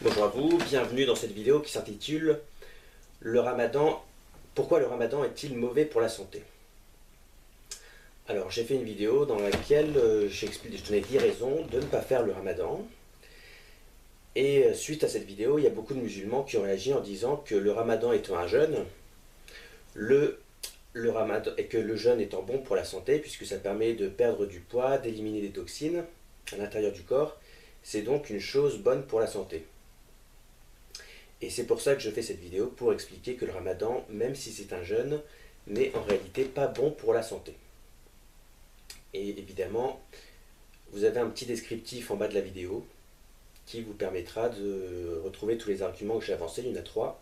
Bonjour à vous, bienvenue dans cette vidéo qui s'intitule Le Ramadan, pourquoi le Ramadan est-il mauvais pour la santé? Alors j'ai fait une vidéo dans laquelle je donnais 10 raisons de ne pas faire le Ramadan. Et suite à cette vidéo, il y a beaucoup de musulmans qui ont réagi en disant que le Ramadan étant un jeûne, le Ramadan, et que le jeûne étant bon pour la santé, puisque ça permet de perdre du poids, d'éliminer des toxines à l'intérieur du corps, c'est donc une chose bonne pour la santé. Et c'est pour ça que je fais cette vidéo, pour expliquer que le Ramadan, même si c'est un jeûne, n'est en réalité pas bon pour la santé. Et évidemment, vous avez un petit descriptif en bas de la vidéo qui vous permettra de retrouver tous les arguments que j'ai avancés. Il y en a 3.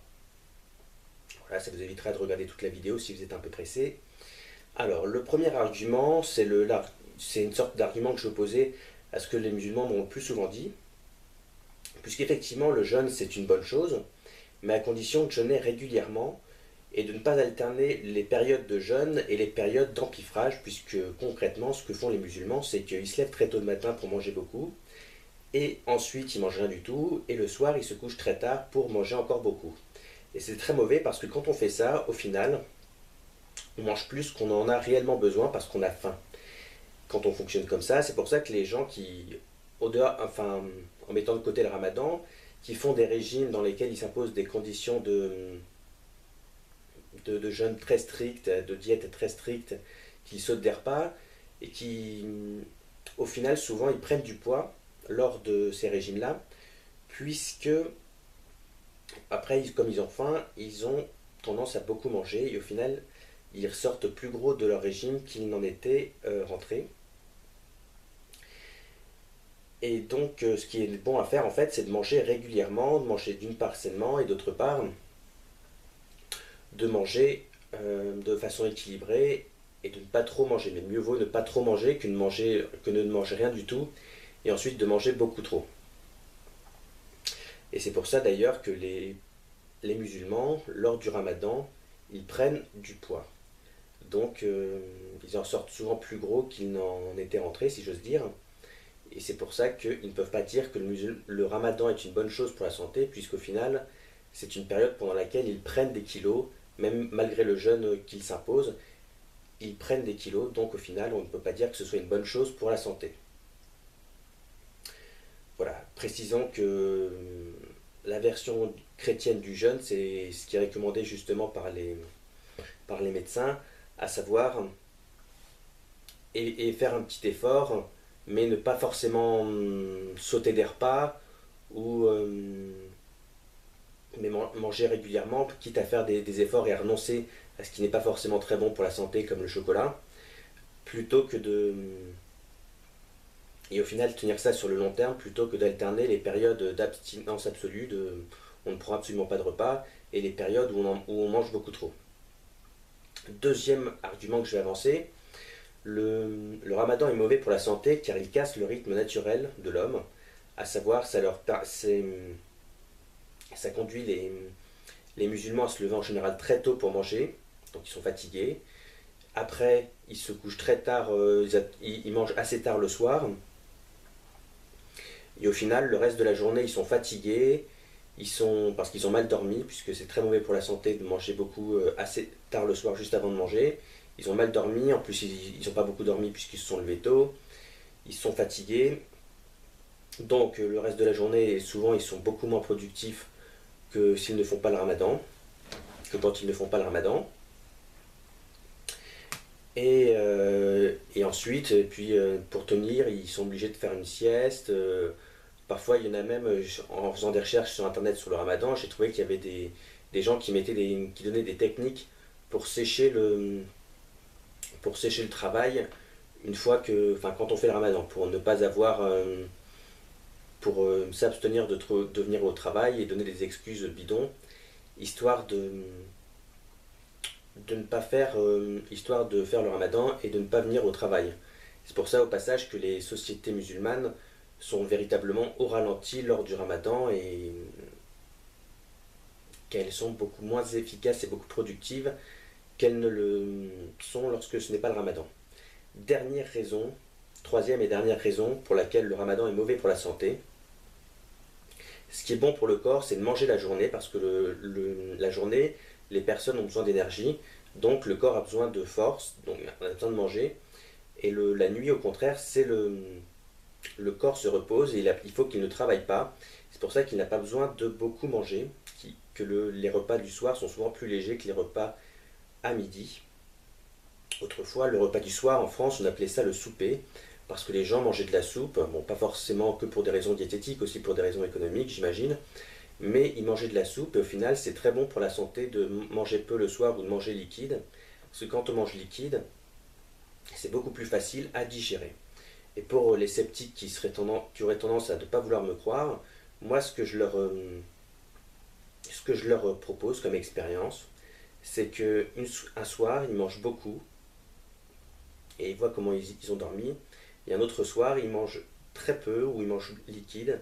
Voilà, ça vous évitera de regarder toute la vidéo si vous êtes un peu pressé. Alors, le premier argument, c'est une sorte d'argument que je opposais à ce que les musulmans m'ont le plus souvent dit, puisqu'effectivement le jeûne c'est une bonne chose, mais à condition de jeûner régulièrement et de ne pas alterner les périodes de jeûne et les périodes d'empiffrage, puisque concrètement ce que font les musulmans c'est qu'ils se lèvent très tôt le matin pour manger beaucoup, et ensuite ils mangent rien du tout, et le soir ils se couchent très tard pour manger encore beaucoup. Et c'est très mauvais parce que quand on fait ça, au final, on mange plus qu'on en a réellement besoin parce qu'on a faim. Quand on fonctionne comme ça, c'est pour ça que les gens qui, en mettant de côté le Ramadan, qui font des régimes dans lesquels ils s'imposent des conditions de jeûne très strictes, de diète très stricte, qui sautent des repas, et qui, au final, souvent, ils prennent du poids lors de ces régimes-là, puisque, après, comme ils ont faim, ils ont tendance à beaucoup manger, et au final, ils ressortent plus gros de leur régime qu'ils n'en étaient rentrés. Et donc, ce qui est bon à faire, en fait, c'est de manger régulièrement, de manger d'une part sainement, et d'autre part, de manger de façon équilibrée, et de ne pas trop manger. Mais mieux vaut ne pas trop manger que de ne manger rien du tout, et ensuite de manger beaucoup trop. Et c'est pour ça d'ailleurs que les musulmans, lors du Ramadan, ils prennent du poids. Donc, ils en sortent souvent plus gros qu'ils n'en étaient rentrés, si j'ose dire. Et c'est pour ça qu'ils ne peuvent pas dire que le Ramadan est une bonne chose pour la santé, puisqu'au final, c'est une période pendant laquelle ils prennent des kilos, même malgré le jeûne qu'ils s'imposent, ils prennent des kilos, donc au final, on ne peut pas dire que ce soit une bonne chose pour la santé. Voilà, précisons que la version chrétienne du jeûne, c'est ce qui est recommandé justement par les médecins, à savoir et faire un petit effort, mais ne pas forcément sauter des repas ou mais manger régulièrement, quitte à faire des efforts et à renoncer à ce qui n'est pas forcément très bon pour la santé comme le chocolat, plutôt que et au final tenir ça sur le long terme plutôt que d'alterner les périodes d'abstinence absolue, on ne prend absolument pas de repas, et les périodes où on mange beaucoup trop. Deuxième argument que je vais avancer, le Ramadan est mauvais pour la santé car il casse le rythme naturel de l'homme, à savoir ça conduit les musulmans à se lever en général très tôt pour manger, donc ils sont fatigués. Après, ils se couchent très tard, ils mangent assez tard le soir. Et au final, le reste de la journée, ils sont fatigués, parce qu'ils ont mal dormi, puisque c'est très mauvais pour la santé de manger beaucoup assez tard le soir juste avant de manger. Ils ont mal dormi, en plus ils n'ont pas beaucoup dormi puisqu'ils se sont levés tôt, ils sont fatigués. Donc le reste de la journée, souvent ils sont beaucoup moins productifs que s'ils ne font pas le Ramadan, que quand ils ne font pas le Ramadan. Et ensuite, pour tenir, ils sont obligés de faire une sieste. Parfois, il y en a même, en faisant des recherches sur Internet sur le Ramadan, j'ai trouvé qu'il y avait des gens qui donnaient des techniques pour sécher le travail quand on fait le Ramadan, pour ne pas avoir, pour s'abstenir de venir au travail et donner des excuses bidons, histoire de ne pas faire, histoire de faire le Ramadan et de ne pas venir au travail. C'est pour ça au passage que les sociétés musulmanes sont véritablement au ralenti lors du Ramadan et qu'elles sont beaucoup moins efficaces et beaucoup productives qu'elles ne le sont lorsque ce n'est pas le Ramadan. Dernière raison, troisième et dernière raison pour laquelle le Ramadan est mauvais pour la santé, Ce qui est bon pour le corps, c'est de manger la journée, parce que la journée, les personnes ont besoin d'énergie, donc le corps a besoin de force, donc on a besoin de manger. Et la nuit, au contraire, c'est le corps se repose et il faut qu'il ne travaille pas. C'est pour ça qu'il n'a pas besoin de beaucoup manger, que les repas du soir sont souvent plus légers que les repas à midi. Autrefois, le repas du soir en France, on appelait ça le souper, parce que les gens mangeaient de la soupe, bon, pas forcément que pour des raisons diététiques, aussi pour des raisons économiques, j'imagine, mais ils mangeaient de la soupe, et au final, c'est très bon pour la santé de manger peu le soir ou de manger liquide, parce que quand on mange liquide, c'est beaucoup plus facile à digérer. Et pour les sceptiques qui auraient tendance à ne pas vouloir me croire, moi, ce que je leur propose comme expérience, c'est qu'un soir, ils mangent beaucoup, et ils voient comment ils ont dormi. Et un autre soir, ils mangent très peu ou ils mangent liquide,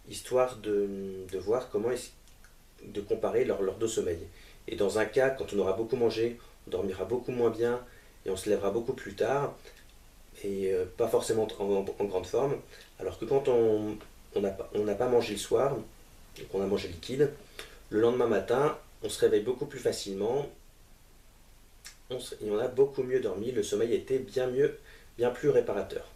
histoire de voir de comparer leurs deux sommeils. Et dans un cas, quand on aura beaucoup mangé, on dormira beaucoup moins bien et on se lèvera beaucoup plus tard et pas forcément en grande forme. Alors que quand on n'a pas mangé le soir et qu'on a mangé liquide, le lendemain matin, on se réveille beaucoup plus facilement et on a beaucoup mieux dormi. Le sommeil était bien mieux, bien plus réparateur.